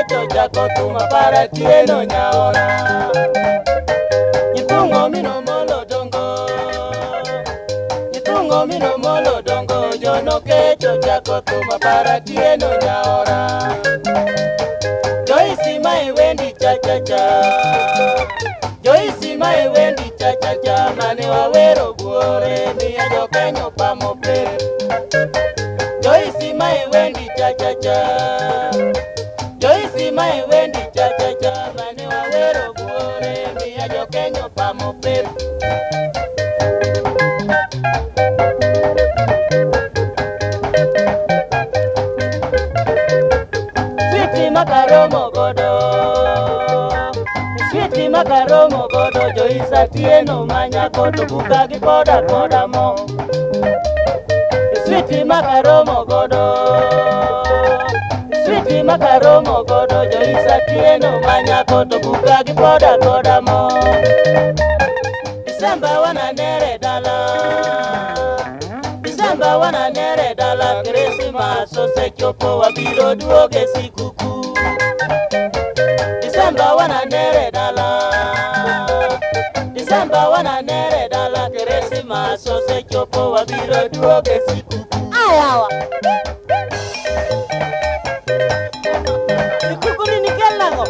keto jako tuma para tieno nyaora. Nyitungo mino molo dongo, nyitungo mino molo dongo, jono keto jako tuma para tieno nyaora. Joyce mai wendi cha cha cha, Joyce mai wendi cha cha cha, mane wawero buore ni ajo kenyo pamope. Joyce mai wendi cha cha cha, Joyce mai wendi cha cha cha, mane wawero buore ni ajo kenyo pamope. Sweetie makaromo godo, Sweetie makaromo godo, Joyce tieno manya koto buka gi koda koda mo. Sweetie makaromo godo, Sweetie makaromo godo, Joyce tieno manya koto buka gi koda koda mo. December wana nere dala, December wana nere dala, Christmas ose chopo wabiro duoge sikuku. December wana nere dala, December wana nere dala, Christmas ose chopo wabiro duoge sikuku. Ayawa sikuku nini kelango?